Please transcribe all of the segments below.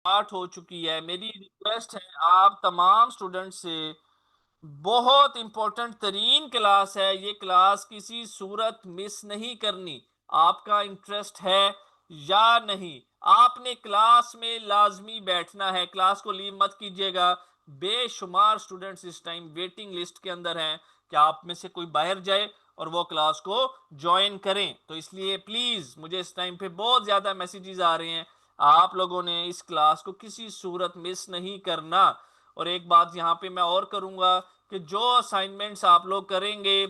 Start हो चुकी है। मेरी रिक्वेस्ट है आप तमाम स्टूडेंट से, बहुत इंपॉर्टेंट तरीन क्लास है ये, क्लास किसी सूरत मिस नहीं करनी। आपका इंटरेस्ट है या नहीं, आपने क्लास में लाजमी बैठना है, क्लास को लीव मत कीजिएगा। बेशुमार स्टूडेंट्स इस टाइम वेटिंग लिस्ट के अंदर हैं कि आप में से कोई बाहर जाए और वो क्लास को ज्वाइन करें। तो इसलिए प्लीज, मुझे इस टाइम पे बहुत ज्यादा मैसेजेस आ रहे हैं, आप लोगों ने इस क्लास को किसी सूरत मिस नहीं करना। और एक बात यहां पे मैं और करूंगा कि जो असाइनमेंट्स आप लोग करेंगे,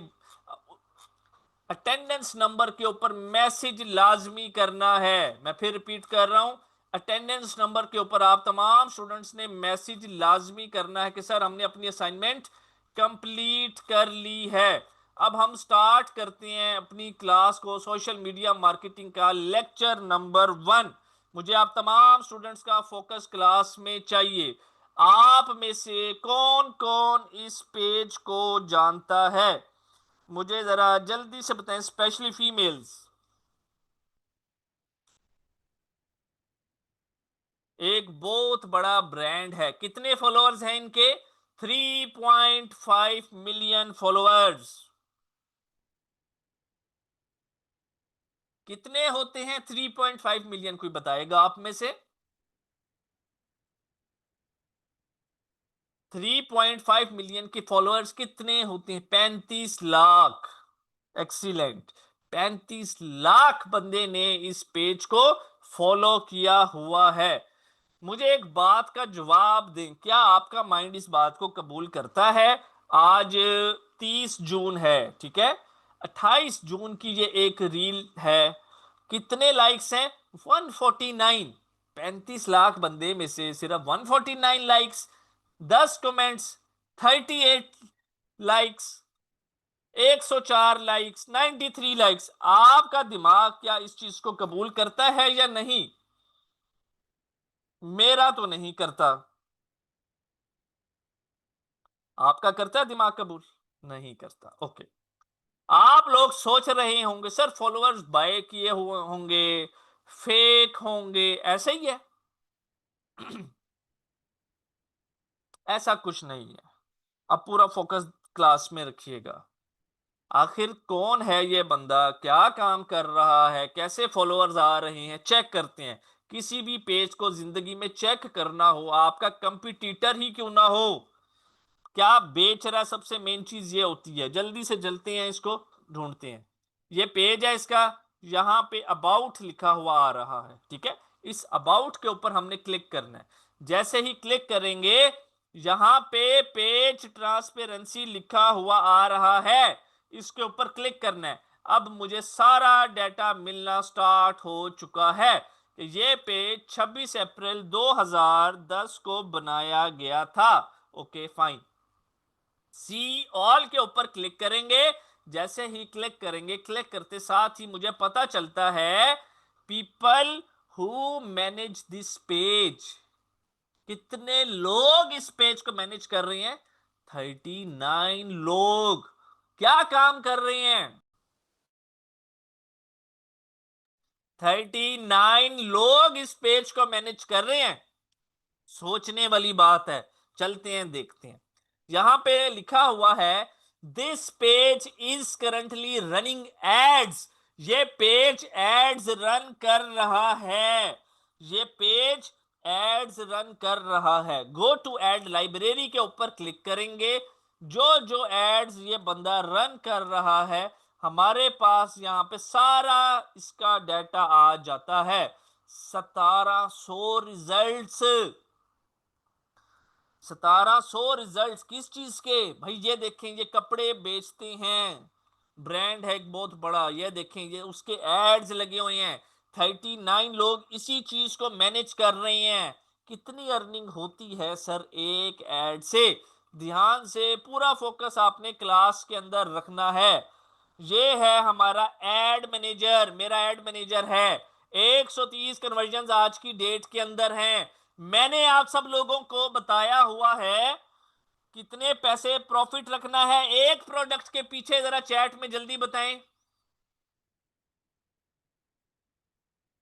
अटेंडेंस नंबर के ऊपर मैसेज लाजमी करना है। मैं फिर रिपीट कर रहा हूं, अटेंडेंस नंबर के ऊपर आप तमाम स्टूडेंट्स ने मैसेज लाजमी करना है कि सर हमने अपनी असाइनमेंट कंप्लीट कर ली है। अब हम स्टार्ट करते हैं अपनी क्लास को, सोशल मीडिया मार्केटिंग का लेक्चर नंबर 1। मुझे आप तमाम स्टूडेंट्स का फोकस क्लास में चाहिए। आप में से कौन कौन इस पेज को जानता है, मुझे जरा जल्दी से बताएं, स्पेशली फीमेल्स। एक बहुत बड़ा ब्रांड है, कितने फॉलोअर्स हैं इनके? 3.5 मिलियन फॉलोअर्स। कितने होते हैं 3.5 मिलियन, कोई बताएगा आप में से? 3.5 मिलियन के फॉलोअर्स कितने होते हैं? 35 लाख। एक्सीलेंट। 35 लाख बंदे ने इस पेज को फॉलो किया हुआ है। मुझे एक बात का जवाब दें, क्या आपका माइंड इस बात को कबूल करता है? आज 30 जून है, ठीक है। 28 जून की ये एक रील है, कितने लाइक्स हैं? 149। 35 लाख बंदे में से सिर्फ 149 likes, 10 comments, 38 likes, 104 likes, 93 likes. आपका दिमाग क्या इस चीज को कबूल करता है या नहीं? मेरा तो नहीं करता। आपका करता है दिमाग कबूल? नहीं करता, ओके। आप लोग सोच रहे होंगे सर फॉलोअर्स बाय किए हुए होंगे, फेक होंगे, ऐसे ही है। ऐसा कुछ नहीं है। अब पूरा फोकस क्लास में रखिएगा। आखिर कौन है ये बंदा, क्या काम कर रहा है, कैसे फॉलोअर्स आ रहे हैं, चेक करते हैं। किसी भी पेज को जिंदगी में चेक करना हो, आपका कंपटीटर ही क्यों ना हो, क्या बेच रहा है, सबसे मेन चीज ये होती है। जल्दी से चलते हैं, इसको ढूंढते हैं। ये पेज है इसका, यहां पे अबाउट लिखा हुआ आ रहा है, ठीक है। इस अबाउट के ऊपर हमने क्लिक करना है। जैसे ही क्लिक करेंगे, यहां पे पेज ट्रांसपेरेंसी लिखा हुआ आ रहा है, इसके ऊपर क्लिक करना है। अब मुझे सारा डाटा मिलना स्टार्ट हो चुका है। ये पेज 26 अप्रैल 2010 को बनाया गया था। Okay fine. सी ऑल के ऊपर क्लिक करेंगे। जैसे ही क्लिक करेंगे, क्लिक करते साथ ही मुझे पता चलता है people who manage this page. कितने लोग इस पेज को मैनेज कर रहे हैं? 39 लोग। क्या काम कर रहे हैं? 39 लोग इस पेज को मैनेज कर रहे हैं। सोचने वाली बात है। चलते हैं, देखते हैं। यहां पे लिखा हुआ है this page is currently running ads. ये पेज एड्स रन कर रहा है। ये पेज एड्स रन कर रहा है। गो टू एड लाइब्रेरी के ऊपर क्लिक करेंगे। जो जो एड्स ये बंदा रन कर रहा है, हमारे पास यहाँ पे सारा इसका डाटा आ जाता है। 1700 रिजल्ट्स। 1700 रिजल्ट किस चीज के भाई? ये देखें, ये कपड़े बेचते हैं, ब्रांड है एक बहुत बड़ा। ये देखें, ये उसके एड्स लगे हुए हैं। 39 लोग इसी चीज को मैनेज कर रहे हैं। कितनी अर्निंग होती है सर एक एड से? ध्यान से पूरा फोकस आपने क्लास के अंदर रखना है। ये है हमारा एड मैनेजर, मेरा एड मैनेजर है। 130 कन्वर्जन आज की डेट के अंदर हैं। मैंने आप सब लोगों को बताया हुआ है कितने पैसे प्रॉफिट रखना है एक प्रोडक्ट के पीछे, जरा चैट में जल्दी बताएं।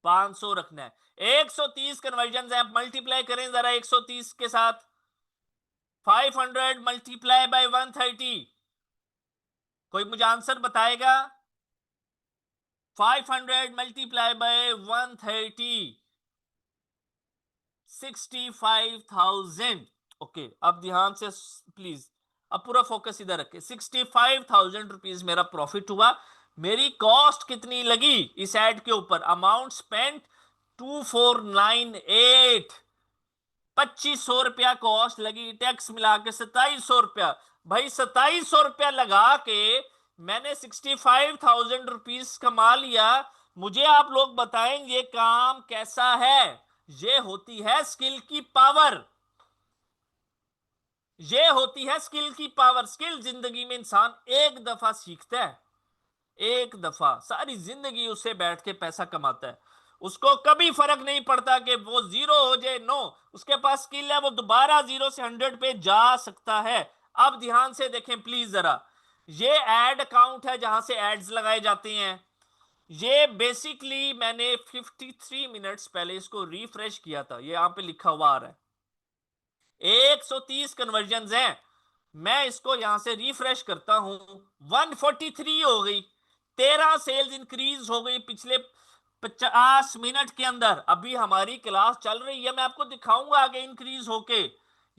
500 रखना है। 130 कन्वर्जन है, मल्टीप्लाई करें जरा 130 के साथ। 500 मल्टीप्लाई बाय 130, कोई मुझे आंसर बताएगा? 500 मल्टीप्लाई बाय 130, 65,000। ओके, अब ध्यान से प्लीज, अब पूरा फोकस इधर रखे। 65,000 रुपीज मेरा प्रॉफिट हुआ। मेरी कॉस्ट कितनी लगी इस एड के ऊपर? अमाउंट स्पेंट 2498, 2500 रुपया कॉस्ट लगी, टैक्स मिला के 2700 रुपया। भाई 2700 रुपया लगा के मैंने 65,000 रुपीज कमा लिया। मुझे आप लोग बताएं ये काम कैसा है? ये होती है स्किल की पावर। ये होती है स्किल की पावर। स्किल जिंदगी में इंसान एक दफा सीखता है, एक दफा सारी जिंदगी उसे बैठ के पैसा कमाता है। उसको कभी फर्क नहीं पड़ता कि वो जीरो हो जाए, नो, उसके पास स्किल है, वो दोबारा 0 से 100 पे जा सकता है। अब ध्यान से देखें प्लीज जरा, ये एड अकाउंट है जहां से एड्स लगाए जाते हैं। ये बेसिकली मैंने 53 मिनट्स पहले इसको रिफ्रेश किया था, ये यहां पे लिखा हुआ आ रहा है 130 कन्वर्जन हैं। मैं इसको यहां से रिफ्रेश करता हूं, 143 हो गई। 13 सेल्स इंक्रीज हो गई पिछले 50 मिनट के अंदर। अभी हमारी क्लास चल रही है, मैं आपको दिखाऊंगा आगे इंक्रीज होके।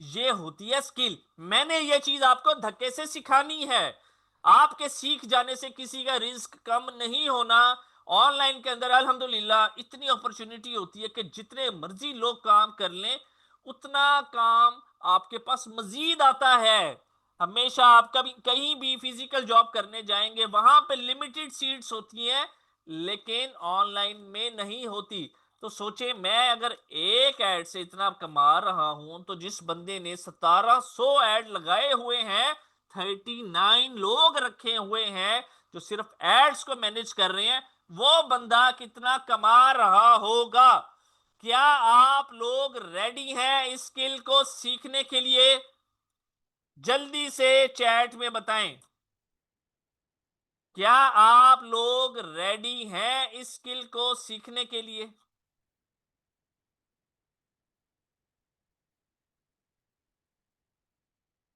ये होती है स्किल। मैंने ये चीज आपको धक्के से सिखानी है। आपके सीख जाने से किसी का रिस्क कम नहीं होना। ऑनलाइन के अंदर अल्हम्दुलिल्लाह इतनी अपॉर्चुनिटी होती है कि जितने मर्जी लोग काम कर लें, उतना काम आपके पास मजीद आता है। हमेशा आप कभी कहीं भी फिजिकल जॉब करने जाएंगे, वहां पे लिमिटेड सीट्स होती हैं, लेकिन ऑनलाइन में नहीं होती। तो सोचे, मैं अगर एक ऐड से इतना कमा रहा हूं, तो जिस बंदे ने 1700 ऐड लगाए हुए हैं, 39 लोग रखे हुए हैं जो सिर्फ एड्स को मैनेज कर रहे हैं, वो बंदा कितना कमा रहा होगा? क्या आप लोग रेडी हैं इस स्किल को सीखने के लिए? जल्दी से चैट में बताएं, क्या आप लोग रेडी हैं इस स्किल को सीखने के लिए?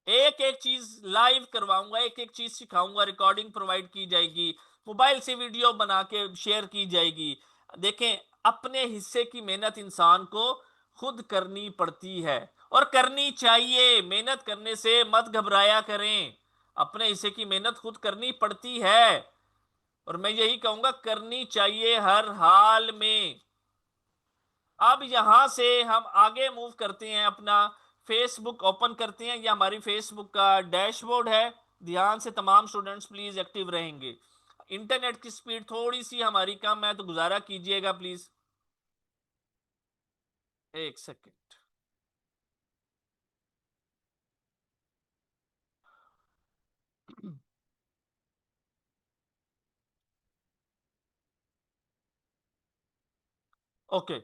एक एक चीज लाइव करवाऊंगा, एक एक चीज सिखाऊंगा, रिकॉर्डिंग प्रोवाइड की जाएगी, मोबाइल से वीडियो बना के शेयर की जाएगी। देखें, अपने हिस्से की मेहनत इंसान को खुद करनी पड़ती है और करनी चाहिए। मेहनत करने से मत घबराया करें, अपने हिस्से की मेहनत खुद करनी पड़ती है, और मैं यही कहूंगा करनी चाहिए हर हाल में। अब यहां से हम आगे मूव करते हैं, अपना फेसबुक ओपन करते हैं। ये हमारी फेसबुक का डैशबोर्ड है। ध्यान से तमाम स्टूडेंट्स प्लीज एक्टिव रहेंगे। इंटरनेट की स्पीड थोड़ी सी हमारी कम है, तो गुजारा कीजिएगा प्लीज। एक सेकेंड। ओके,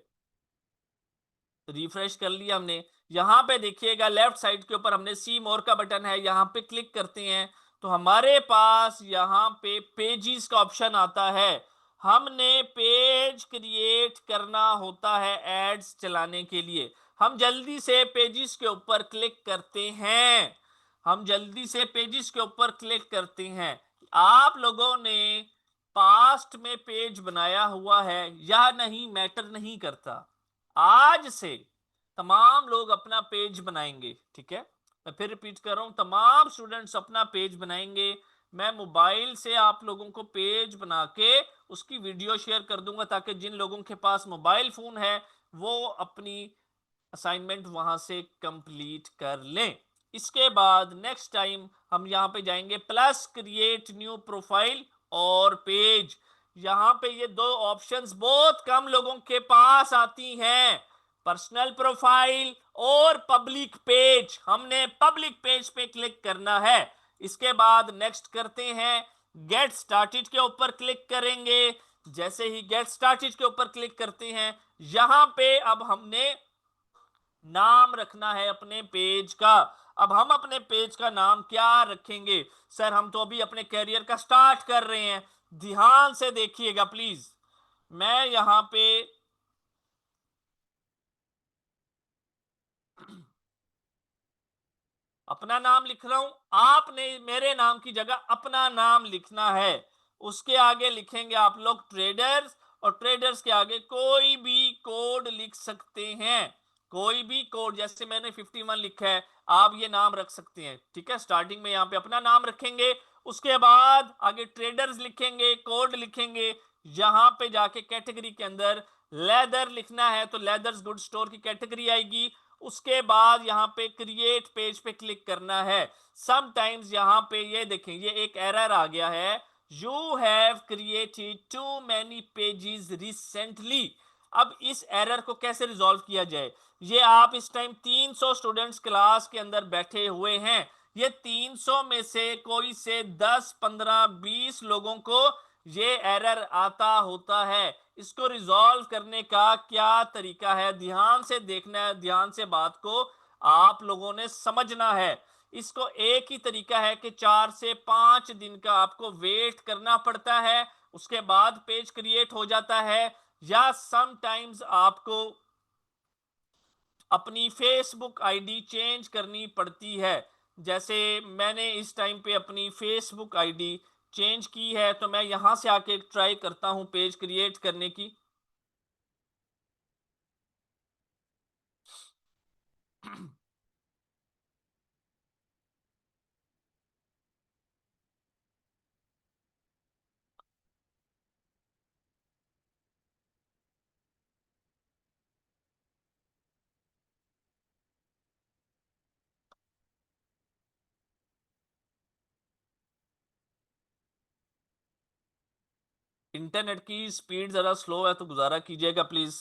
रिफ्रेश कर लिया हमने। यहां पे देखिएगा लेफ्ट साइड के ऊपर हमने सी मोर का बटन है, यहां पे क्लिक करते हैं तो हमारे पास यहां पे पेजेस का ऑप्शन आता है। हमने पेज क्रिएट करना होता है एड्स चलाने के लिए। हम जल्दी से पेजेस के ऊपर क्लिक करते हैं। हम जल्दी से पेजेस के ऊपर क्लिक करते हैं। आप लोगों ने पास्ट में पेज बनाया हुआ है या नहीं मैटर नहीं करता। आज से तमाम लोग अपना पेज बनाएंगे, ठीक है? मैं फिर रिपीट कर रहा हूं, तमाम स्टूडेंट्स अपना पेज बनाएंगे। मैं मोबाइल से आप लोगों को पेज बना के उसकी वीडियो शेयर कर दूंगा, ताकि जिन लोगों के पास मोबाइल फोन है वो अपनी असाइनमेंट वहां से कंप्लीट कर लें। इसके बाद नेक्स्ट टाइम हम यहां पे जाएंगे प्लस क्रिएट न्यू प्रोफाइल और पेज। यहां पे ये दो ऑप्शंस बहुत कम लोगों के पास आती हैं, पर्सनल प्रोफाइल और पब्लिक पेज। हमने पब्लिक पेज पे क्लिक करना है। इसके बाद नेक्स्ट करते हैं, गेट स्टार्टेड के ऊपर क्लिक करेंगे। जैसे ही गेट स्टार्टेड के ऊपर क्लिक करते हैं, यहां पे अब हमने नाम रखना है अपने पेज का। अब हम अपने पेज का नाम क्या रखेंगे? सर हम तो अभी अपने करियर का स्टार्ट कर रहे हैं। ध्यान से देखिएगा प्लीज। मैं यहां पे अपना नाम लिख रहा हूं, आपने मेरे नाम की जगह अपना नाम लिखना है। उसके आगे लिखेंगे आप लोग ट्रेडर्स, और ट्रेडर्स के आगे कोई भी कोड लिख सकते हैं। कोई भी कोड, जैसे मैंने 51 लिखा है, आप ये नाम रख सकते हैं। ठीक है, स्टार्टिंग में यहाँ पे अपना नाम रखेंगे, उसके बाद आगे ट्रेडर्स लिखेंगे, कोड लिखेंगे। यहां पे जाके कैटेगरी के अंदर लेदर लिखना है, तो लेदर्स गुड स्टोर की कैटेगरी आएगी। उसके बाद यहाँ पे क्रिएट पेज पे क्लिक करना है। समटाइम्स यहाँ पे ये देखें, ये एक एरर आ गया है, you have created too many pages recently. अब इस एरर को कैसे रिजॉल्व किया जाए? ये आप इस टाइम 300 स्टूडेंट्स क्लास के अंदर बैठे हुए हैं, ये 300 में से कोई से 10 15 20 लोगों को ये एरर आता होता है। इसको रिजॉल्व करने का क्या तरीका है, ध्यान से देखना है, ध्यान से बात को आप लोगों ने समझना है। इसको एक ही तरीका है कि 4 से 5 दिन का आपको वेट करना पड़ता है, उसके बाद पेज क्रिएट हो जाता है। या समटाइम्स आपको अपनी फेसबुक आईडी चेंज करनी पड़ती है। जैसे मैंने इस टाइम पे अपनी फेसबुक आईडी चेंज की है, तो मैं यहां से आके ट्राई करता हूं पेज क्रिएट करने की। इंटरनेट की स्पीड जरा स्लो है, तो गुजारा कीजिएगा प्लीज।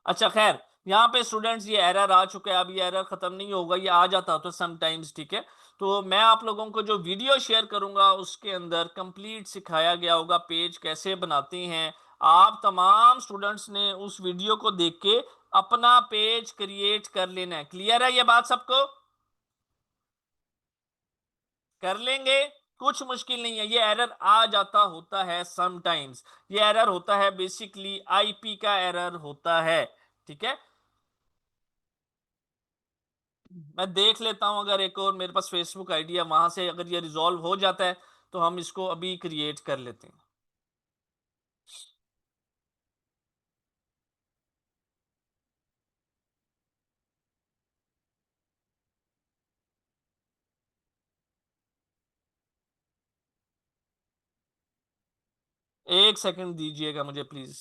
अच्छा खैर, यहाँ पे स्टूडेंट्स ये एरर आ चुका है, अब ये एरर खत्म नहीं होगा, ये आ जाता तो समटाइम्स। ठीक है, तो मैं आप लोगों को जो वीडियो शेयर करूंगा उसके अंदर कंप्लीट सिखाया गया होगा पेज कैसे बनाते हैं। आप तमाम स्टूडेंट्स ने उस वीडियो को देख के अपना पेज क्रिएट कर लेना है। क्लियर है ये बात सबको? कर लेंगे, कुछ मुश्किल नहीं है। ये एरर आ जाता होता है समटाइम्स, ये एरर होता है बेसिकली आईपी का एरर होता है। ठीक है, मैं देख लेता हूं, अगर एक और मेरे पास फेसबुक आईडी है, वहां से अगर ये रिजॉल्व हो जाता है तो हम इसको अभी क्रिएट कर लेते हैं। एक सेकंड दीजिएगा मुझे प्लीज।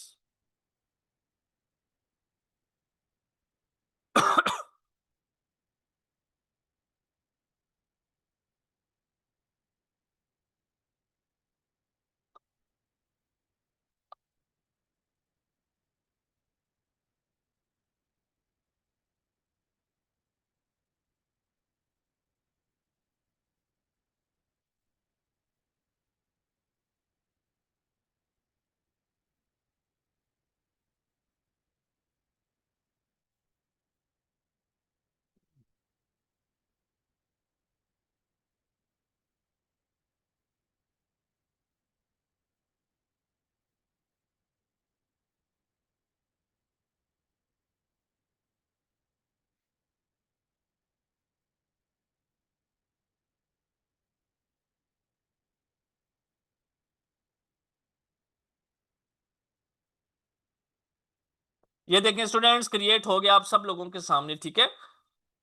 ये देखें स्टूडेंट्स, क्रिएट हो गया आप सब लोगों के सामने। ठीक है,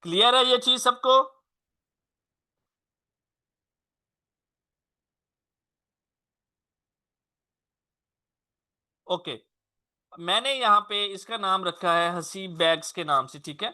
क्लियर है ये चीज सबको? ओके, मैंने यहाँ पे इसका नाम रखा है हसीब बैग्स के नाम से। ठीक है,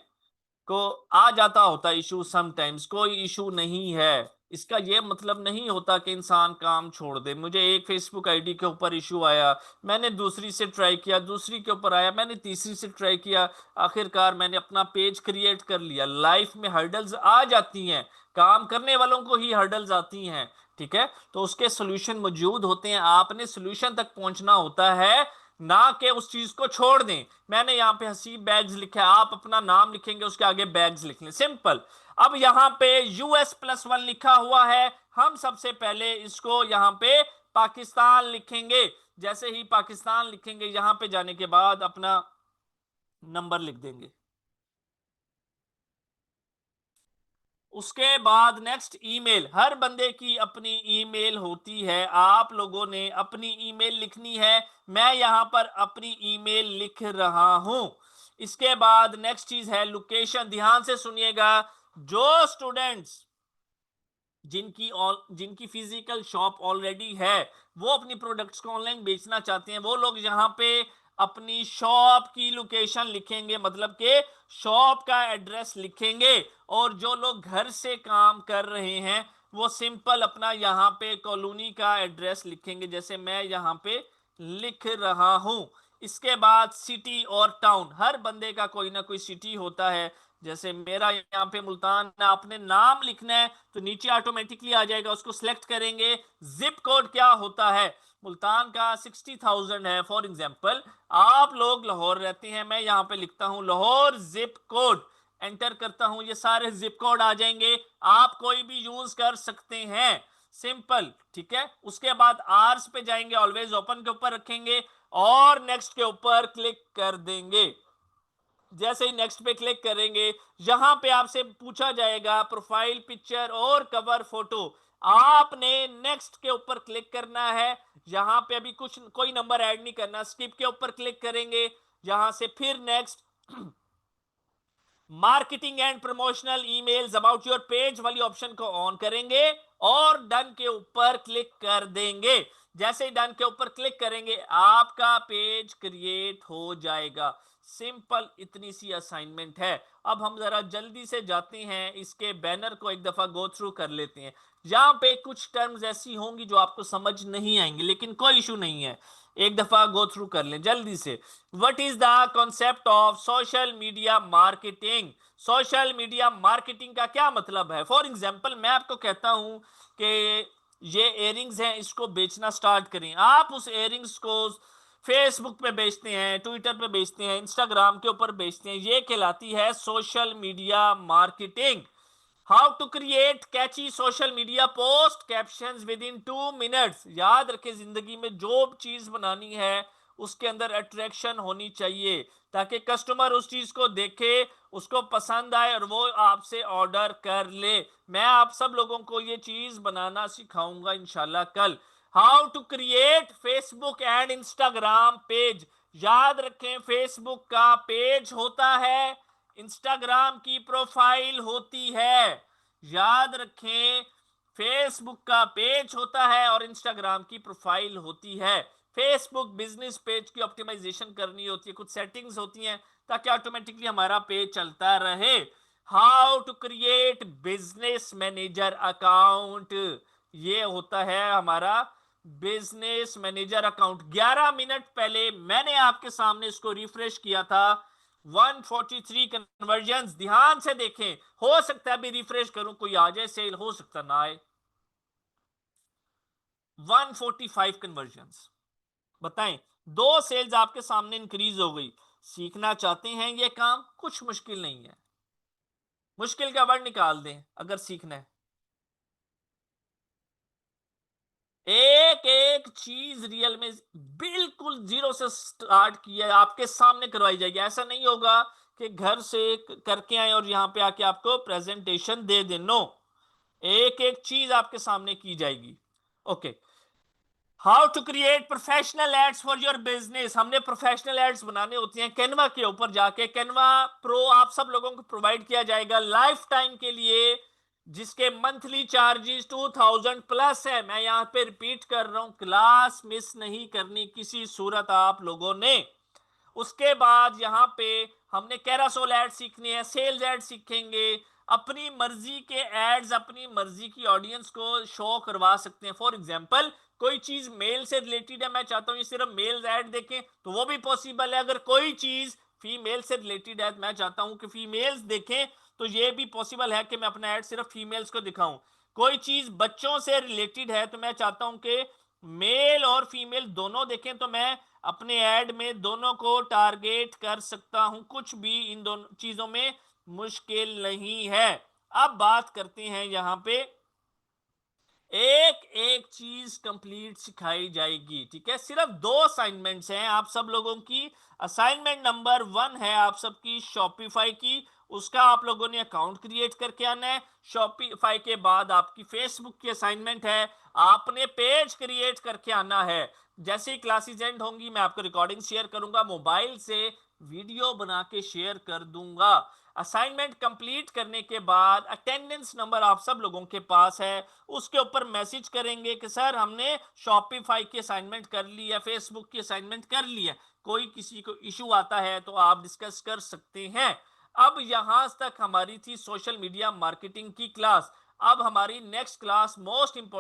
को आ जाता होता है इशू समटाइम्स, कोई इशू नहीं है। इसका ये मतलब नहीं होता कि इंसान काम छोड़ दे। मुझे एक फेसबुक आईडी के ऊपर इशू आया, मैंने दूसरी से ट्राई किया, दूसरी के ऊपर आया, मैंने तीसरी से ट्राई किया, आखिरकार मैंने अपना पेज क्रिएट कर लिया। लाइफ में हर्डल्स आ जाती हैं, काम करने वालों को ही हर्डल्स आती हैं। ठीक है, तो उसके सोल्यूशन मौजूद होते हैं, आपने सोल्यूशन तक पहुंचना होता है, ना कि उस चीज को छोड़ दें। मैंने यहाँ पे हसीब बैग्स लिखा है, आप अपना नाम लिखेंगे, उसके आगे बैग्स लिख लें, सिंपल। अब यहाँ पे US+1 लिखा हुआ है, हम सबसे पहले इसको यहाँ पे पाकिस्तान लिखेंगे। जैसे ही पाकिस्तान लिखेंगे, यहाँ पे जाने के बाद अपना नंबर लिख देंगे। उसके बाद नेक्स्ट ईमेल, हर बंदे की अपनी ईमेल होती है, आप लोगों ने अपनी ईमेल लिखनी है, मैं यहां पर अपनी ईमेल लिख रहा हूं। इसके बाद नेक्स्ट चीज है लोकेशन, ध्यान से सुनिएगा। जो स्टूडेंट्स जिनकी फिजिकल शॉप ऑलरेडी है, वो अपनी प्रोडक्ट्स को ऑनलाइन बेचना चाहते हैं, वो लोग यहाँ पे अपनी शॉप की लोकेशन लिखेंगे, मतलब के शॉप का एड्रेस लिखेंगे। और जो लोग घर से काम कर रहे हैं वो सिंपल अपना यहाँ पे कॉलोनी का एड्रेस लिखेंगे, जैसे मैं यहाँ पे लिख रहा हूं। इसके बाद सिटी और टाउन, हर बंदे का कोई ना कोई सिटी होता है, जैसे मेरा यहाँ पे मुल्तान है, आपने नाम लिखना है तो नीचे ऑटोमेटिकली आ जाएगा, उसको सिलेक्ट करेंगे। जिप कोड क्या होता है, मुल्तान का 60,000 है फॉर एग्जांपल, आप लोग लाहौर रहते हैं, मैं यहाँ पे लिखता हूं लाहौर जिप कोड, एंटर करता हूं, ये सारे जिप कोड आ जाएंगे, आप कोई भी यूज कर सकते हैं, सिंपल, ठीक है। उसके बाद आर्स पे जाएंगे, ऑलवेज ओपन के ऊपर रखेंगे और नेक्स्ट के ऊपर क्लिक कर देंगे। जैसे ही नेक्स्ट पे क्लिक करेंगे, यहां पे आपसे पूछा जाएगा प्रोफाइल पिक्चर और कवर फोटो, आपने नेक्स्ट के ऊपर क्लिक करना है। यहां पे अभी कुछ कोई नंबर ऐड नहीं करना, स्किप के ऊपर क्लिक करेंगे, यहां से फिर next marketing and promotional emails about your page वाली ऑप्शन को ऑन करेंगे और डन के ऊपर क्लिक कर देंगे। जैसे ही डन के ऊपर क्लिक करेंगे आपका पेज क्रिएट हो जाएगा, सिंपल, इतनी सी असाइनमेंट है। अब हम जरा जल्दी से जाते हैं, इसके बैनर को एक दफा गो थ्रू कर लेते हैं। यहां पे कुछ टर्म्स ऐसी होंगी जो आपको समझ नहीं आएंगी, लेकिन कोई इशू नहीं है, एक दफा गो थ्रू कर लें जल्दी से। What is the concept of social media marketing, social media marketing का क्या मतलब है। फॉर एग्जांपल मैं आपको कहता हूं कि ये इयररिंग्स हैं, इसको बेचना स्टार्ट करें, आप उस इयररिंग्स को फेसबुक पे बेचते हैं, ट्विटर पे बेचते हैं, इंस्टाग्राम के ऊपर बेचते हैं, ये कहलाती है social media marketing. How to create catchy social media post captions within 2 minutes, याद रखें जिंदगी में जो चीज बनानी है उसके अंदर अट्रैक्शन होनी चाहिए, ताकि कस्टमर उस चीज को देखे, उसको पसंद आए और वो आपसे ऑर्डर कर ले। मैं आप सब लोगों को ये चीज बनाना सिखाऊंगा इंशाल्लाह कल। How to create Facebook and Instagram page, याद रखें फेसबुक का पेज होता है, इंस्टाग्राम की प्रोफाइल होती है, याद रखें फेसबुक का पेज होता है और इंस्टाग्राम की प्रोफाइल होती है। फेसबुक बिजनेस पेज की ऑप्टिमाइजेशन करनी होती है, कुछ सेटिंग्स होती हैं ताकि ऑटोमेटिकली हमारा पेज चलता रहे। How to create business manager account, ये होता है हमारा बिजनेस मैनेजर अकाउंट। 11 मिनट पहले मैंने आपके सामने इसको रिफ्रेश किया था, 143 कन्वर्जन, ध्यान से देखें, हो सकता है अभी रिफ्रेश करूं कोई आ जाए सेल, हो सकता ना आए। 145 कन्वर्जन, बताएं, 2 सेल्स आपके सामने इंक्रीज हो गई। सीखना चाहते हैं ये काम, कुछ मुश्किल नहीं है, मुश्किल का वर्ड निकाल दें अगर सीखना है। एक एक चीज रियल में बिल्कुल जीरो से स्टार्ट किया, आपके सामने करवाई जाएगी, ऐसा नहीं होगा कि घर से करके आए और यहां पे आके आपको प्रेजेंटेशन दे दें, नो, एक एक चीज आपके सामने की जाएगी। Okay, how to create professional ads for your business, हमने प्रोफेशनल एड्स बनाने होते हैं कैनवा के ऊपर जाके, कैनवा प्रो आप सब लोगों को प्रोवाइड किया जाएगा लाइफ टाइम के लिए, जिसके मंथली चार्जेस 2000 प्लस है। मैं यहां पे रिपीट कर रहा हूं, क्लास मिस नहीं करनी किसी सूरत आप लोगों ने। उसके बाद यहाँ पे हमने कैरासोल एड सीखने हैं, सेल्स एड सीखेंगे, अपनी मर्जी के एड्स अपनी मर्जी की ऑडियंस को शो करवा सकते हैं। फॉर एग्जांपल कोई चीज मेल से रिलेटेड है, मैं चाहता हूं ये सिर्फ मेल्स ऐड देखें तो वो भी पॉसिबल है। अगर कोई चीज फीमेल से रिलेटेड है, मैं चाहता हूं कि फीमेल्स देखें तो ये भी पॉसिबल है कि मैं अपना ऐड सिर्फ फीमेल्स को दिखाऊं। कोई चीज बच्चों से रिलेटेड है तो मैं चाहता हूं कि मेल और फीमेल दोनों देखें, तो मैं अपने ऐड में दोनों को टारगेट कर सकता हूं, कुछ भी इन दोनों चीजों में मुश्किल नहीं है। अब बात करते हैं यहां पे, एक एक चीज कंप्लीट सिखाई जाएगी, ठीक है। सिर्फ 2 असाइनमेंट्स हैं आप सब लोगों की। असाइनमेंट नंबर 1 है आप सबकी शॉपिफाई की, उसका आप लोगों ने अकाउंट क्रिएट करके आना है। शॉपिफाई के बाद आपकी फेसबुक की असाइनमेंट है, आपने पेज क्रिएट करके आना है। जैसे ही क्लासेस एंड होंगी मैं आपको रिकॉर्डिंग शेयर करूंगा, मोबाइल से वीडियो बना के शेयर कर दूंगा। असाइनमेंट कंप्लीट करने के बाद अटेंडेंस नंबर आप सब लोगों के पास है, उसके ऊपर मैसेज करेंगे कि सर हमने शॉपिफाई की असाइनमेंट कर ली है, फेसबुक की असाइनमेंट कर ली है, कोई किसी को इशू आता है तो आप डिस्कस कर सकते हैं। अब यहां तक हमारी थी सोशल मीडिया मार्केटिंग की क्लास। अब हमारी नेक्स्ट क्लास मोस्ट इंपॉर्टेंट